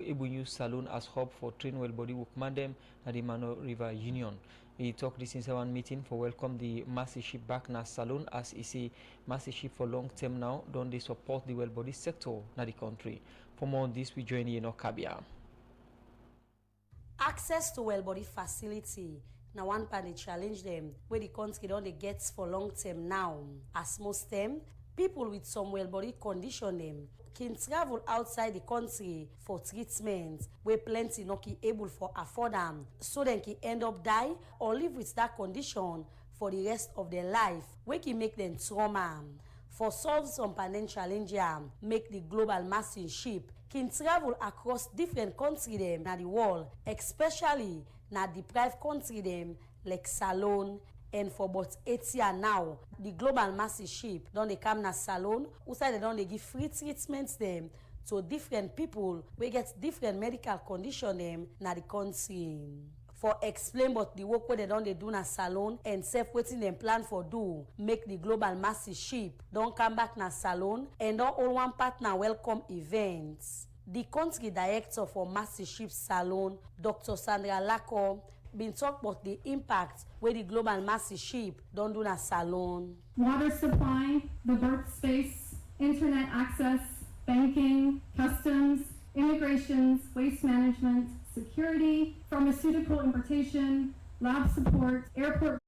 able use Salone as hub for train well body work mandem at the Mano River Union. He talked this inside one meeting for welcome the massive ship back na Salone as he say massive ship for long term now don't they support the well body sector na the country. For more on this we join Yeno Kabia. Access to well body facility now one part they challenge them where the country don't they get for long term now. As most them people with some well body condition them can travel outside the country for treatment where plenty not able for afford them, so they can end up die or live with that condition for the rest of their life, where can make them trauma. For solve some pandemic challenge make the global massive ship can travel across different countries them na the world, especially na deprived country them like Salone. And for about 8 years now, the global massive ship don't they come na Salone, outside they don't they give free treatments them to different people we get different medical condition them na the country. For explain about the work where they don't they do na Salone and self waiting them plan for do make the global massive ship don't come back na Salone and don't all one partner welcome events. The country director for massive ship Salone, Dr. Sandra Lacko, been talk about the impact where the global massive ship don't do na Salone. Water supply, the birth space, internet access, banking, customs, immigrations, waste management, security, pharmaceutical importation, lab support, airport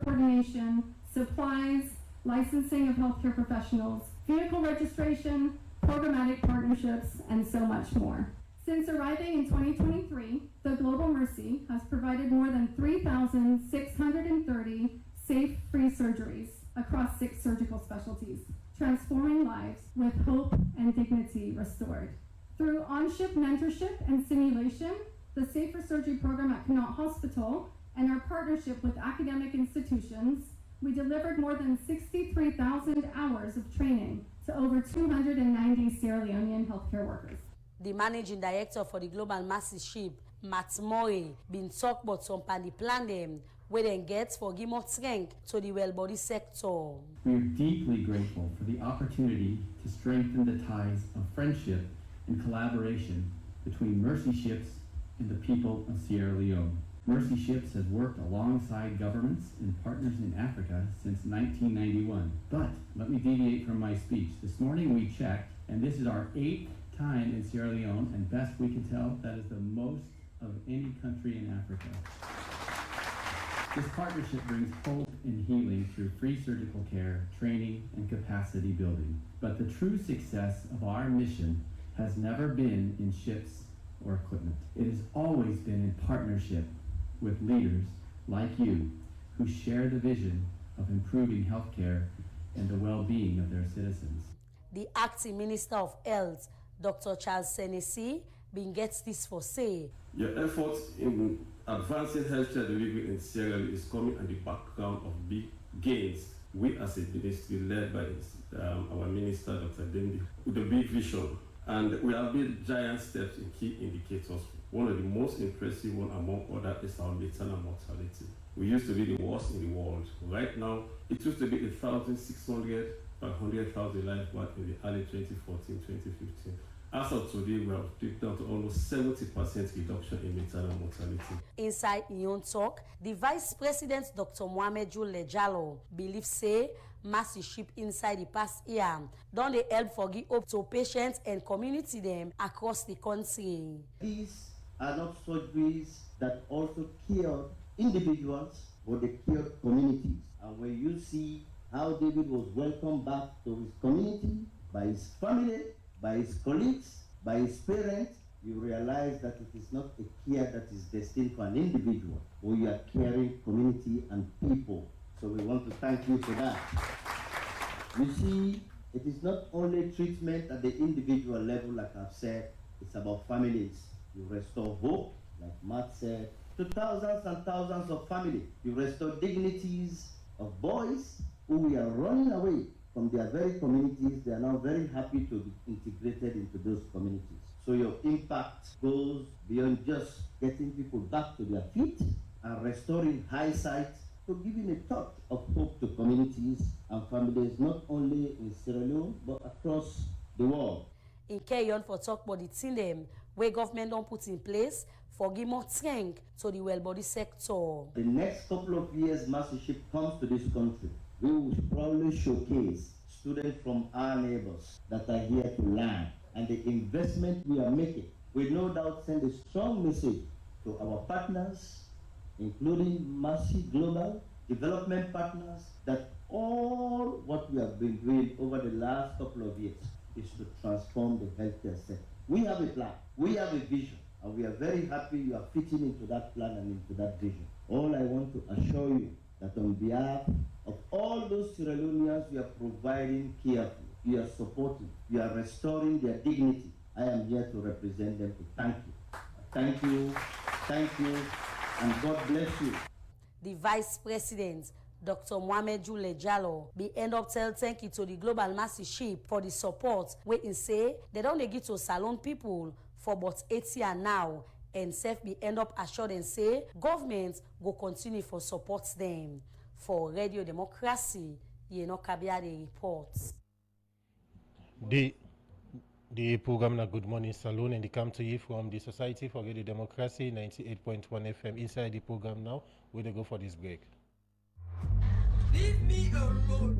coordination, supplies, licensing of healthcare professionals, vehicle registration, programmatic partnerships, and so much more. Since arriving in 2023, the Global Mercy has provided more than 3,630 safe, free surgeries across 6 surgical specialties, transforming lives with hope and dignity restored. Through on-ship mentorship and simulation, the Safer Surgery program at Connaught Hospital, and our partnership with academic institutions, we delivered more than 63,000 hours of training to over 290 Sierra Leonean healthcare workers. The managing director for the global massive ship, Matt Murray, been talk about some pandy plan them where they get for give more strength to the well body sector. We are deeply grateful for the opportunity to strengthen the ties of friendship and collaboration between Mercy Ships and the people of Sierra Leone. Mercy Ships has worked alongside governments and partners in Africa since 1991. But let me deviate from my speech. This morning we checked, and this is our 8th time in Sierra Leone, and best we can tell, that is the most of any country in Africa. This partnership brings hope and healing through free surgical care, training, and capacity building. But the true success of our mission has never been in ships or equipment. It has always been in partnership with leaders like you who share the vision of improving healthcare and the well-being of their citizens. The acting Minister of Health, Dr. Charles Sesay, been gets this for say. Your efforts in advancing healthcare delivery in Sierra Leone is coming on the background of big gains. We as a ministry led by our Minister, Dr. Dembi, with a big vision. And we have made giant steps in key indicators. One of the most impressive one among others is our maternal mortality. We used to be the worst in the world. Right now, it used to be 1,600 per 100,000 lives back in the early 2014, 2015. As of today, we have taken down to almost 70% reduction in maternal mortality. Inside Ion talk, the Vice President Dr. Mohamed Lejalo believes say massive ship inside the past year don't they help for give up to patients and community them across the country. These are not surgeries that also cure individuals, but they cure communities. And when you see how David was welcomed back to his community, by his family, by his colleagues, by his parents, you realize that it is not a care that is destined for an individual, but you are caring community and people. So we want to thank you for that. You see, it is not only treatment at the individual level, like I've said, it's about families. You restore hope, like Matt said, to thousands and thousands of families. You restore dignities of boys who we are running away from their very communities. They are now very happy to be integrated into those communities. So your impact goes beyond just getting people back to their feet and restoring high sight to giving a thought of hope to communities and families not only in Sierra Leone but across the world. In carry on for talk about the thing them where government don't put in place for give more strength to the well body sector. The next couple of years mastership comes to this country, we will probably showcase students from our neighbors that are here to learn, and the investment we are making will no doubt send a strong message to our partners, including Mercy Global development partners, that all what we have been doing over the last couple of years is to transform the healthcare sector. We have a plan, we have a vision, and we are very happy you are fitting into that plan and into that vision. All I want to assure you that on behalf of all those Sierra Leoneans we are providing care for, we are supporting, we are restoring their dignity. I am here to represent them to thank you. Thank you, and God bless you. The Vice President, Dr. Mohamed Jule Jallo, be end up tell thank you to the Global Mastership for the support where in say they don't give to salon people for about 8 years now, and self be end up assured and say government go continue for support them. For Radio Democracy, Kabiade reports. The program na Good Morning Saloon, and they come to you from the Society for Radio Democracy 98.1 FM. Inside the program now, we're going to go for this break. Leave me alone.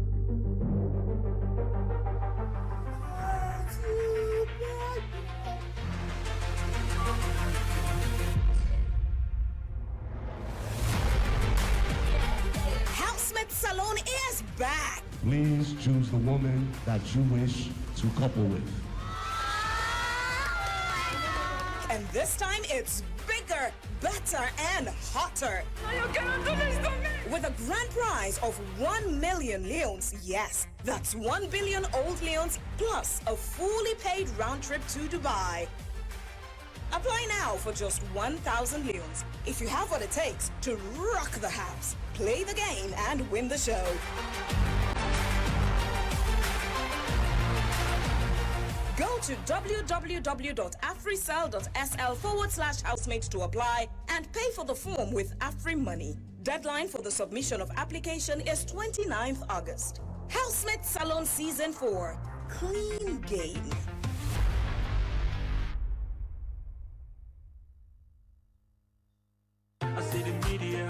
Housemate Salon is back. Please choose the woman that you wish to couple with. And this time it's bigger, better, and hotter. With a grand prize of 1 million leones. Yes, that's 1 billion old leones plus a fully paid round trip to Dubai. Apply now for just 1,000 leones. If you have what it takes to rock the house, play the game, and win the show. Go to www.africell.sl/housemate to apply and pay for the form with Afri Money. Deadline for the submission of application is 29th August. Housemate Salon Season 4. Clean game. I see the media,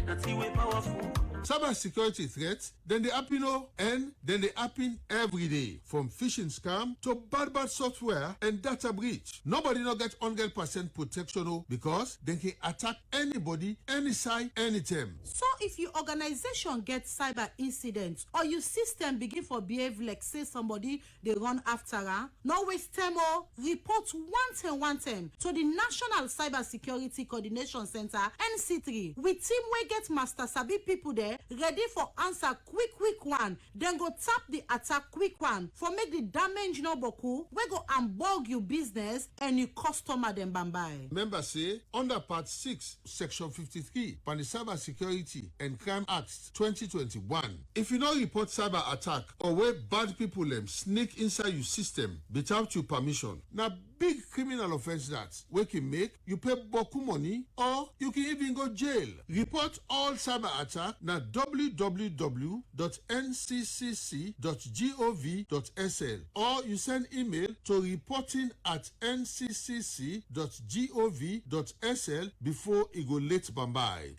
that's the way powerful. Cyber security threats, then they happen and then they happen every day. From phishing scam to bad software and data breach. Nobody not get 100% protection because they can attack anybody, any side, anytime. So if your organization gets cyber incidents or your system begin for behave like say somebody they run after her, no waste time or report 110 to the National Cyber Security Coordination Center NC3 with team we get master sabi people there ready for answer quick one. Then go tap the attack quick one for make the damage no boku. We go unbug your business and your customer them bambai. Remember say under part 6 section 53 by the Cyber Security and Crime Act 2021. If you not report cyber attack or where bad people sneak inside your system without your permission, now big criminal offense that we can make you pay boku money or you can even go jail. Report all cyber attack na www.nccc.gov.sl or you send email to reporting@nccc.gov.sl before it go late bambai.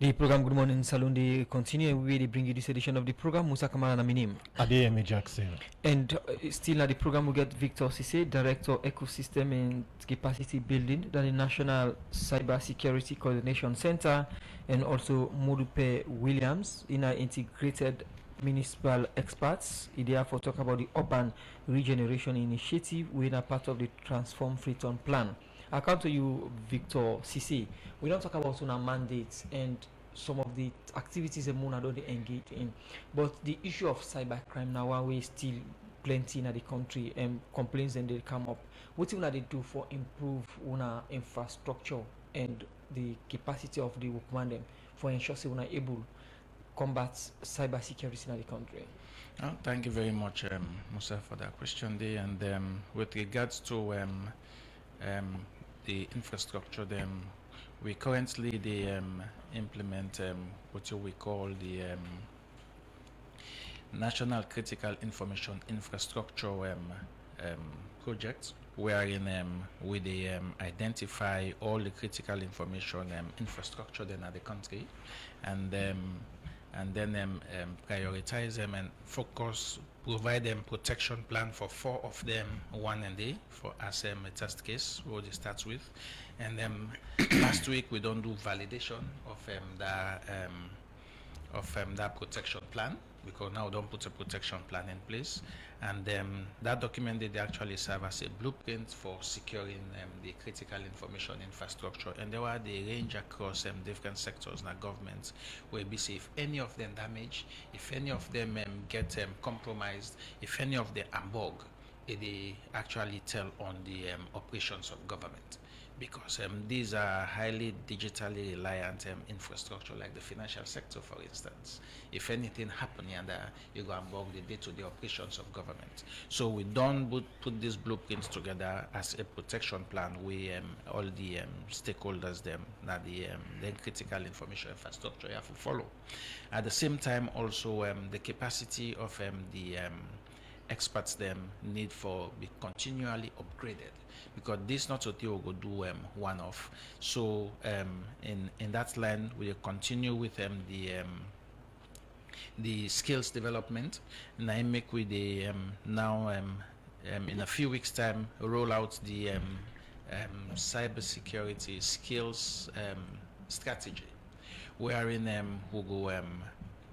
The program Good Morning Saloon, they continue and we bring you this edition of the program. Musa Kamara Naminim. Adeyemi Jackson. And still at the program we get Victor Sesay, Director Ecosystem and Capacity Building at the National Cyber Security Coordination Center, and also Modupe Williams in our integrated municipal experts. Idea for talk about the urban regeneration initiative with a part of the Transform Freeton plan. I come to you, Victor Sesay. We don't talk about our mandates and some of the activities that Mona don't engage in, but the issue of cybercrime now we still plenty in the country and complaints and they come up. What will they do for improve our infrastructure and the capacity of the workman them for ensure they are able to combat cyber security in the country? Thank you very much, Musa, for that question there. And with regards to the infrastructure, we currently implement what we call the National Critical Information Infrastructure project, wherein we identify all the critical information infrastructure then at the country, and then prioritize them and focus, provide them protection plan for 4 of them, one a day for as a test case, what it starts with. And last week we don't do validation of that protection plan, because now we don't put a protection plan in place, and that document they actually serve as a blueprint for securing the critical information infrastructure, and there were the range across different sectors in the government, where we see if any of them damage, if any of them get compromised, if any of them ambog, they actually tell on the operations of government, because these are highly digitally reliant infrastructure, like the financial sector, for instance. If anything happens, and you go and bug the day-to-day operations of government. So we don't put these blueprints together as a protection plan. We all the stakeholders that the critical information infrastructure have to follow. At the same time, also the capacity of the experts need for be continually upgraded, because this not what you go do one off. So in that line, we continue with the skills development, and I make with the now in a few weeks time roll out the cybersecurity skills strategy, wherein we go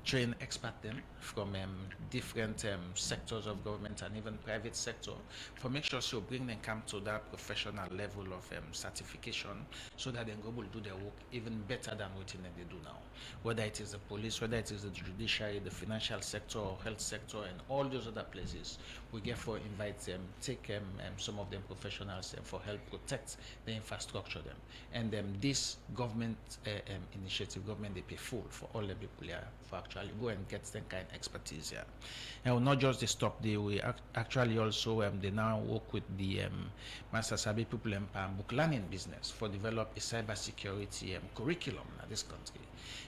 train expert them from different sectors of government and even private sector, for make sure so bring them come to that professional level of certification, so that they go able to do their work even better than what they do now. Whether it is the police, whether it is the judiciary, the financial sector, or health sector, and all those other places, we therefore invite them, take some of them professionals for help protect the infrastructure them. And this government initiative, government they pay full for all the people here for actually go and get that kind of expertise here. And not just the stop there, we actually also they now work with the Master Sabi people in book learning business for develop a cybersecurity curriculum in this country.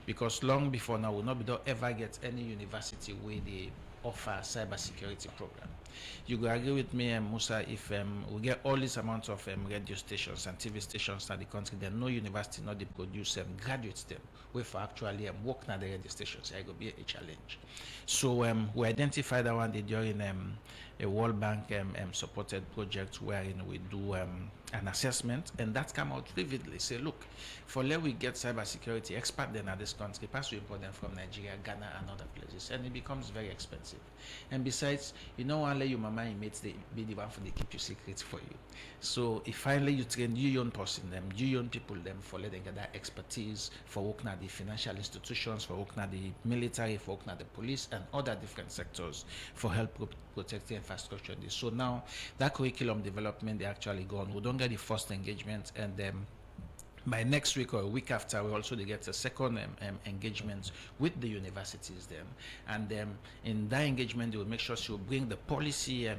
Because long before now, we not be don't ever get any university where they offer cybersecurity program. You will agree with me, Musa, if we get all this amount of radio stations and TV stations in the country, then no university not they produce graduates them where for actually work na the radio stations. It will be a challenge. So we identified that one day during a World Bank supported project wherein we do an assessment, and that come out vividly. Say, look, for let we get cybersecurity expert then at this country, pass we import them from Nigeria, Ghana, and other places, and it becomes very expensive. And besides, you know, only your mama and mates they be the one for they keep your secrets for you. So if finally you train you young person them, you young people them for letting get that expertise for working at the financial institutions, for working at the military, for working at the police, and other different sectors for help protect the infrastructure. So now that curriculum development they actually gone. We don't get the first engagement, and by next week or a week after, we also get a second engagement with the universities then, and in that engagement they will make sure to bring the policy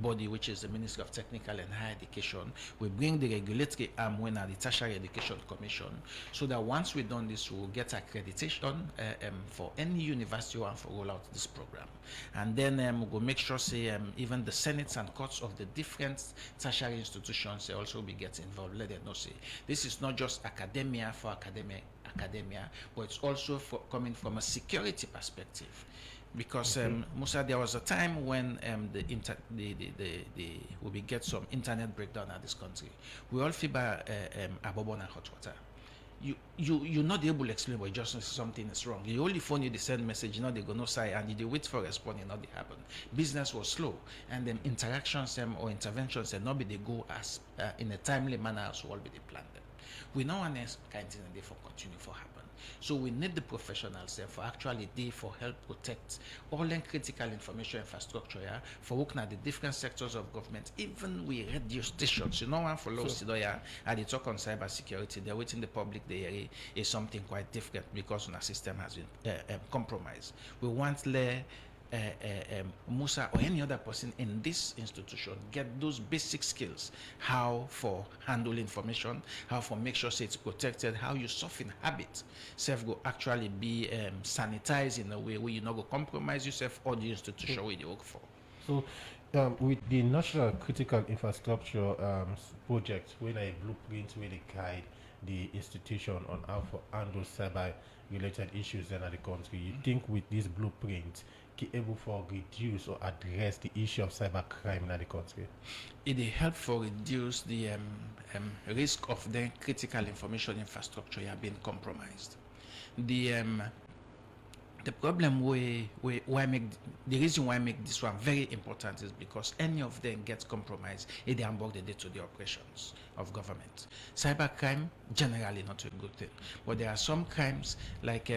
body, which is the Ministry of Technical and Higher Education. We bring the regulatory arm when at the Tertiary Education Commission, so that once we've done this, we will get accreditation for any university who want to roll out this program, and then we will make sure say even the senates and courts of the different tertiary institutions they also be getting involved. Let them know say this is not just academia for academia, but it's also for coming from a security perspective. Because Musa, there was a time when we get some internet breakdown at this country. We all feel by abobon and hot water. You're not able to explain, but just something is wrong. You only phone you the send message, you know they go no side, and you wait for responding, not they happen. Business was slow, and then interactions or interventions and not be they go as in a timely manner as well be they plan them. We know one kind of thing they for continue for happen. So we need the professionals for actually they for help protect all the critical information infrastructure for working at the different sectors of government, even with radio stations. You know, one for low Sidoya and they talk on cyber security, they're waiting the public they is something quite different because our system has been compromised. We want Musa or any other person in this institution get those basic skills, how for handle information, how for make sure say it's protected, how you soften habit, self go actually be sanitized in a way where you not go compromise yourself or the institution where you work for. So, with the National Critical Infrastructure project, when a blueprint where they guide the institution on how to handle cyber-related issues in the country, you think with this blueprint, able for reduce or address the issue of cybercrime in the country? It help for reduce the risk of the critical information infrastructure being compromised. The problem the reason why I make this one very important is because any of them gets compromised, it unblock the day-to-day operations of government. Cybercrime generally not a good thing, but there are some crimes like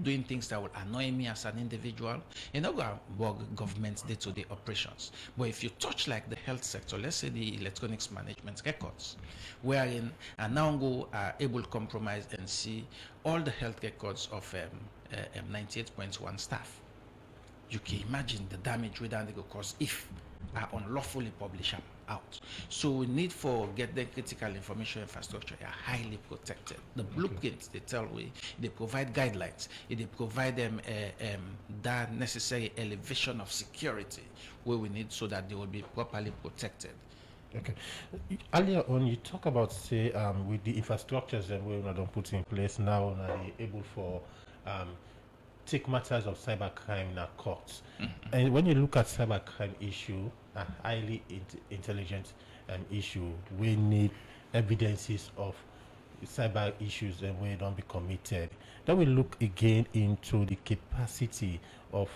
doing things that will annoy me as an individual, you know, go work government's day-to-day operations. But if you touch like the health sector, let's say the electronics management records, wherein and now go are able to compromise and see all the health records of 98.1 staff, you can imagine the damage we don't go cause if are unlawfully published out. So we need for get the critical information infrastructure are highly protected. The blueprints they tell we, they provide guidelines, they provide them that necessary elevation of security where we need so that they will be properly protected. Okay. Earlier on, you talk about say with the infrastructures that we don't put in place now, are they able for take matters of cybercrime in our courts. Mm-hmm. And when you look at cybercrime issue, a highly intelligent issue, we need evidences of cyber issues and we don't be committed. Then we look again into the capacity of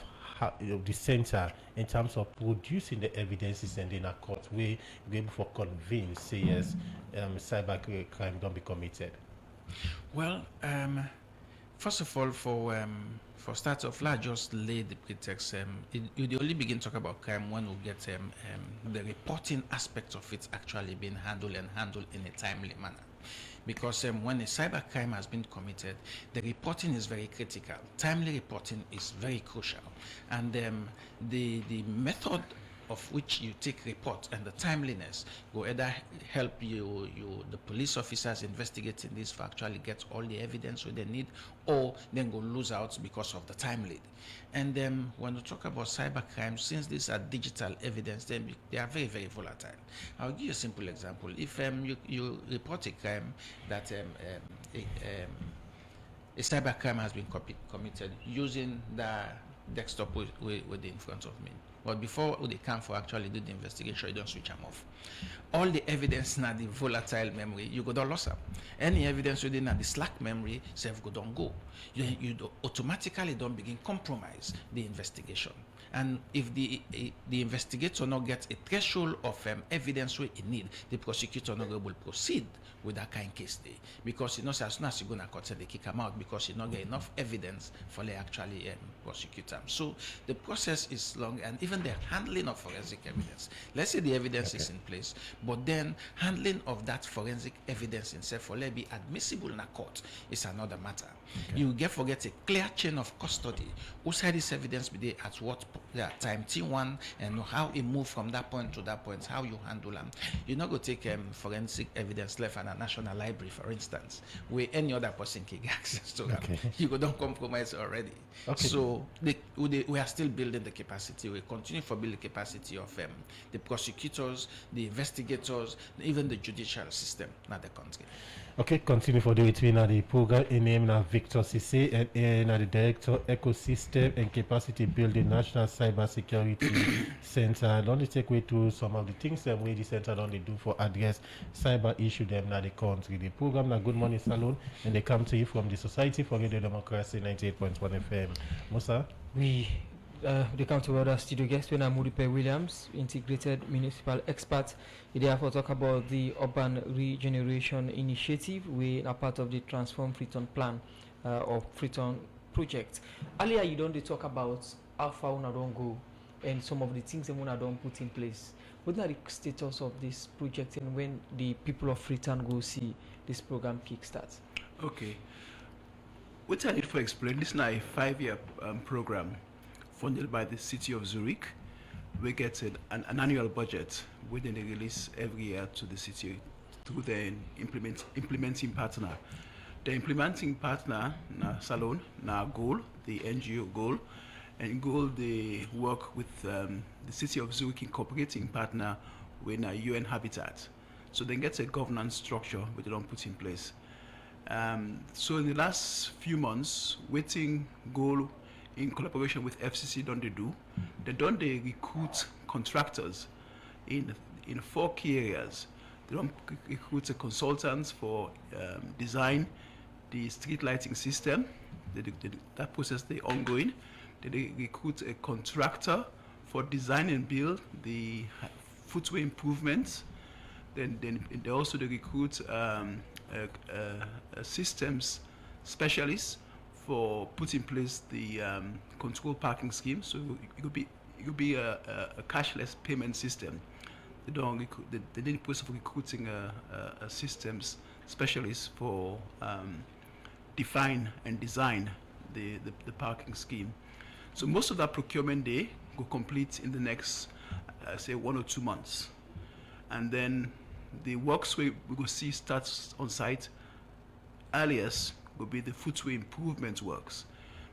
the center in terms of producing the evidences and in a court we be able to convince say yes cyber crime don't be committed. Well, first of all, for start off, let's just lay the pretext. You only begin to talk about crime when we get the reporting aspect of it actually being handled in a timely manner. Because when a cyber crime has been committed, the reporting is very critical. Timely reporting is very crucial. And the method of which you take report and the timeliness will either help you the police officers investigating this for actually get all the evidence they need, or then go lose out because of the time lead. And then when we talk about cyber crimes, since these are digital evidence, then they are very, very volatile. I'll give you a simple example. If you report a crime that a cyber crime has been committed using the desktop with in front of me, but before they come for actually do the investigation, you don't switch them off. All the evidence in the volatile memory, you go don't lose them. Any evidence within the slack memory, self go don't go. You automatically don't begin compromise the investigation. And if the investigator not gets a threshold of evidence we need, the prosecutor not able to proceed with that kind of case day, because as soon as you go to court, they kick them out because you not get enough evidence for they actually prosecute them. So the process is long, and even the handling of forensic evidence. Let's say the evidence is in place, but then handling of that forensic evidence itself for let be admissible in a court is another matter. You forget a clear chain of custody. Whose side this evidence be there at what time T1 and how it moved from that point to that point, how you handle them. You're not going to take forensic evidence left in a national library, for instance, where any other person can get access to them. You don't compromise already. So we are still building the capacity. We continue to build the capacity of the prosecutors, the investigators, even the judicial system in the country. Okay, continue for the between the program in name of Victor Sesay and the Director Ecosystem and Capacity Building National Cyber Security Center. Don't take way to some of the things that we the center don't do for address cyber issue them in the country. The program na Good Morning Salon and they come to you from the Society for Radio Democracy 98.1 FM. Musa? They come to other studio guests when I'm Mudipe Williams, integrated municipal expert. They therefore talk about the urban regeneration initiative. We are part of the Transform Freetown plan or Freetown project. Earlier you don't talk about how far we don't go and some of the things that we don't put in place. What are the status of this project and when the people of Freetown go see this program kickstart? Okay. what I need to explain, this is now a 5-year program funded by the city of Zurich. We get an annual budget within the release every year to the city through the implementing partner. The implementing partner, na Salon, na Goal, the NGO Goal, and Goal they work with the city of Zurich incorporating partner with UN Habitat. So they get a governance structure which they don't put in place. So in the last few months, waiting Goal in collaboration with FCC they recruit contractors in 4 key areas. They don't recruit a consultants for design the street lighting system. That process is ongoing. They recruit a contractor for design and build the footway improvements. Then they also recruit a systems specialist for put in place the control parking scheme. So it could be a cashless payment system. They didn't process of recruiting a systems specialist for define and design the parking scheme. So most of that procurement day will complete in the next say 1 or 2 months, and then the works we will see starts on site earliest will be the footway improvement works,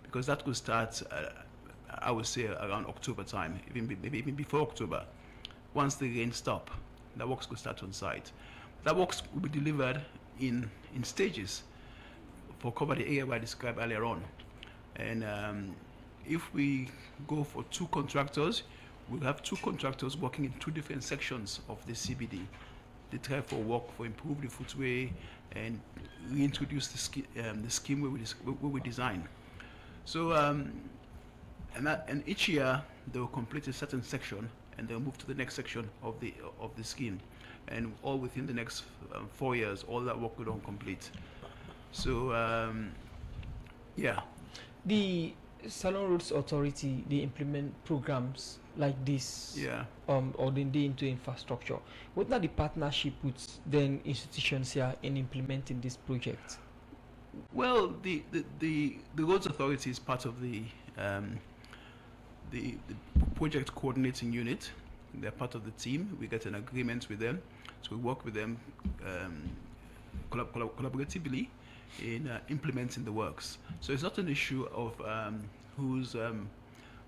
because that will start I would say around October time, maybe even before October. Once the rain stop, the works will start on site. That works will be delivered in stages for cover the area I described earlier on. And if we go for 2 contractors, we'll have 2 contractors working in 2 different sections of the CBD. They try for work for improve the footway and reintroduce the scheme where we design. So and each year they will complete a certain section and they'll move to the next section of the scheme, and all within the next 4 years, all that work will be complete. So yeah. The Salon Roads Authority, they implement programs like this, yeah, or then they into infrastructure. What are the partnership with then institutions here in implementing this project? Well, the Roads Authority is part of the project coordinating unit. They're part of the team. We get an agreement with them, so we work with them collaboratively in implementing the works. So it's not an issue of whose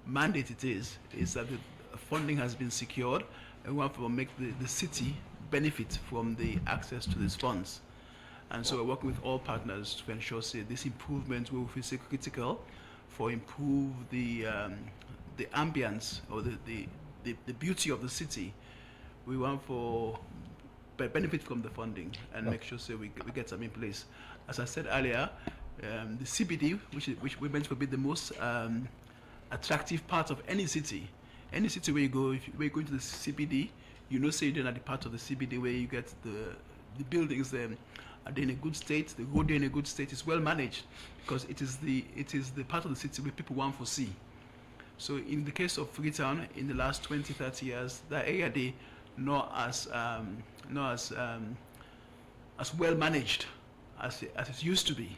mandate it is. It's that the funding has been secured, and we want to make the city benefit from the access to these funds. And so we're working with all partners to ensure this improvement will be critical for improve the ambience or the beauty of the city. We want for benefit from the funding and make sure we get some in place. As I said earlier, the CBD, which we meant to be the most attractive part of any city. Any city where you go, if you go into the CBD, you know, say you're at the part of the CBD where you get the buildings there. Are they in a good state? The road in a good state. It's well managed because it is the part of the city where people want to see. So in the case of Freetown, in the last 20-30 years, that area they not as well managed as it used to be,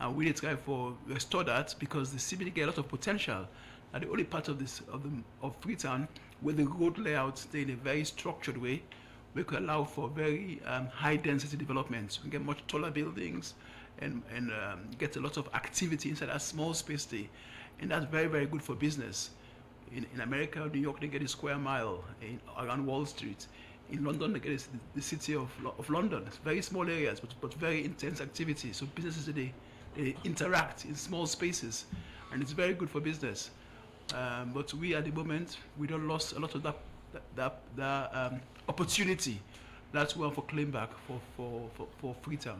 and we try for restore that because the CBD get a lot of potential. And the only part of Freetown where the road layout stay in a very structured way, we could allow for very high density developments. We get much taller buildings and get a lot of activity inside that small space there. And that's very, very good for business. In America, New York, they get a square mile around Wall Street. In London, they get the city of London. It's very small areas, but very intense activity. So businesses, they interact in small spaces, and it's very good for business. But we, at the moment, we don't lost a lot of that opportunity. That's one for claim back for Freetown.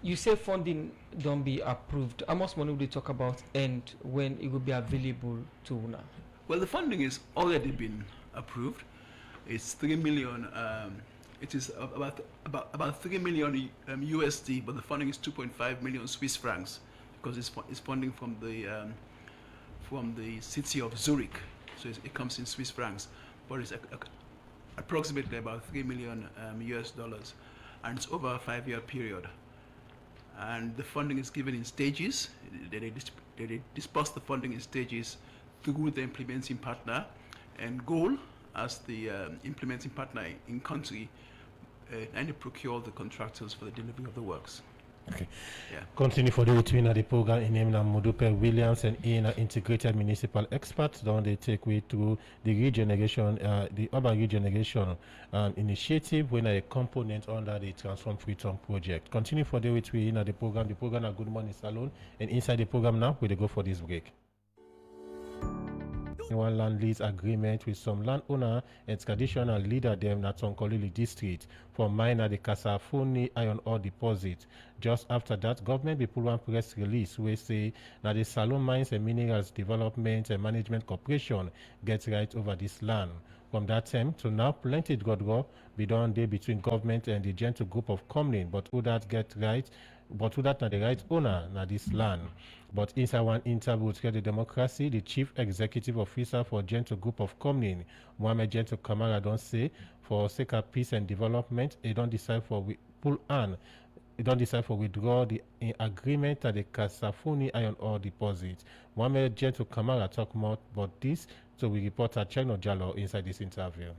You say funding don't be approved. How much money will they talk about and when it will be available to now? Well, the funding is already been approved. It's 3 million. It is about 3 million USD, but the funding is 2.5 million Swiss francs because it's funding from the city of Zurich, so it comes in Swiss francs, but it's approximately about $3 million US, and it's over a 5-year period. and the funding is given in stages. They disperse the funding in stages through the implementing partner, and goal as the implementing partner in country, and they procure the contractors for the delivery of the works. Okay. Yeah. Continue for the between the program in name Modupe Williams and in integrated municipal experts. Then they take way through the regeneration, the urban regeneration initiative, when a component under the Transform Freetown project. Continue for the between the program. The program a Good Morning Salon, and inside the program now we go for this break. One land lease agreement with some landowner and traditional leader them at Tonkolili district for mine at the Kasafuni iron ore deposit. Just after that, government be pull one press release where say that the Salon Mines and Minerals Development and Management Corporation gets right over this land. From that time to now, plenty godgo be done there between government and the gentle group of company, but who that get right, but who that not the right owner na this land. But inside one interview with the Democracy, the chief executive officer for Gentle Group of Company, Mohamed Gentle Kamara, don't say for sake of peace and development, they don't decide for withdraw the agreement at the Kasafuni iron ore deposit. Mohamed Gentle Kamara talk more about this, so we report at Chino Jallo inside this interview.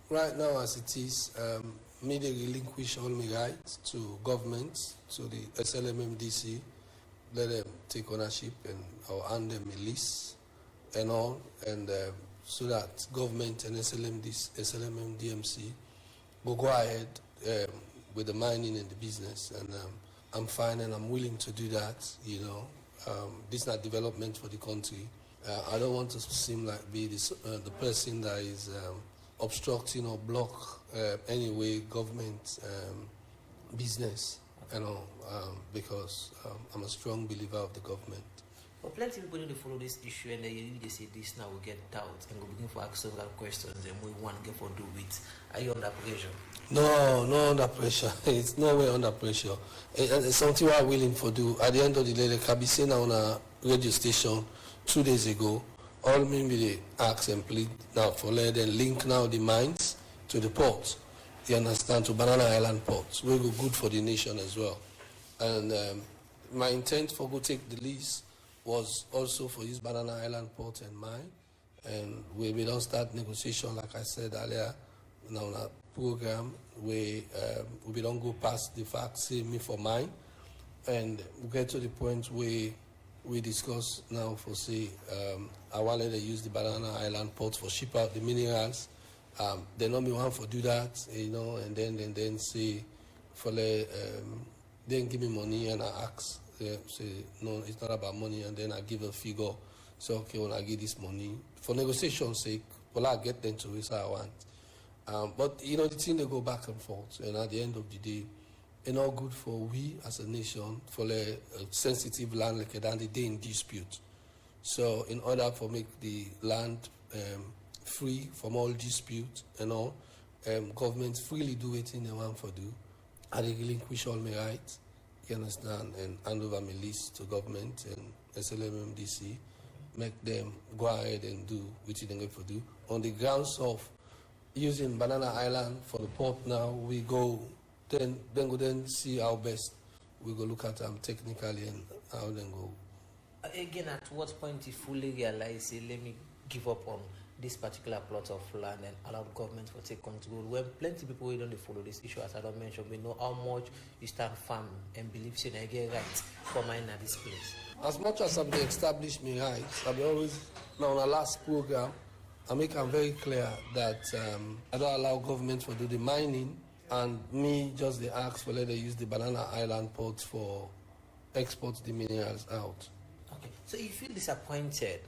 Right now, as it is, me they relinquish all my rights to government, to the SLMMDC. Let them take ownership and I'll hand them a lease and all, and so that government and SLMMDMC will go ahead with the mining and the business. And I'm fine and I'm willing to do that. You know, this is not development for the country. I don't want to seem like be the person that is obstructing or block anyway government business. You know, because I'm a strong believer of the government. But plenty of people need to follow this issue, and they say this now will get doubts and go begin to ask several questions, and we want to get for do it. Are you under pressure? No under pressure. It's no way under pressure. It's something we're willing to do. At the end of the day, like I be saying on a radio station 2 days ago, all maybe they ask and plead now for let them link now the mines to the port. You understand, to Banana Island ports. We go good for the nation as well. And my intent for go take the lease was also for use Banana Island port and mine. And we don't start negotiation, like I said earlier, now in our program, we don't go past the fact, say me for mine. And we get to the point where we discuss now for say, I want to use the Banana Island port for ship out the minerals. They know me want for do that, you know, and then say, for then give me money and I ask, say no, it's not about money, and then I give a figure. So okay, when I give this money for negotiation's sake, well I get them to what I want. But you know the thing they go back and forth, and at the end of the day, it's not good for we as a nation for a sensitive land like that the day in dispute. So in order for make the land free from all dispute and all, government freely do it in the one for do. I relinquish all my rights, you understand, and hand over my list to government and SLMMDC, make them go ahead and do what they going to do. On the grounds of using Banana Island for the port now, we go, then see how best we go look at them technically and how then go. Again, at what point you fully realize, say, let me give up on this particular plot of land and allow government to take control? When plenty of people who don't follow this issue, as I don't mention, we know how much you start farm and believe in I get right for mine at this place. As much as I've established my rights, I've always, now on our last program, I make it very clear that I don't allow government to do the mining, and me just they ask for let they use the Banana Island port for export the minerals out. Okay, so you feel disappointed,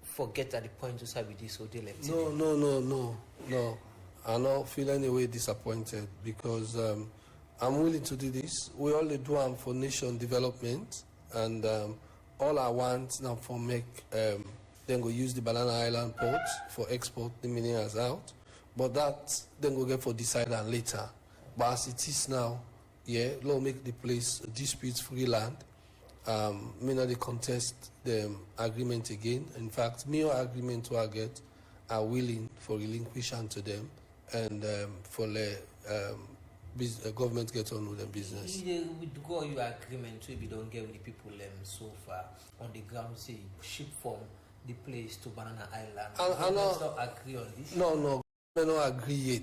forget at the point to start with this whole deal? No. I don't feel any way disappointed because I'm willing to do this. We only do them for nation development, and all I want now for make then go use the Banana Island port for export the minerals out. But that then go get for decide and later. But as it is now, yeah, law make the place dispute-free land. Me not they contest the agreement again. In fact, me or agreement to I get are willing for relinquishment to them and for government get on with them business. You withdraw your agreement so if you don't get with the people so far on the ground, say ship from the place to Banana Island. I Let's not agree on this. No, we don't agree yet.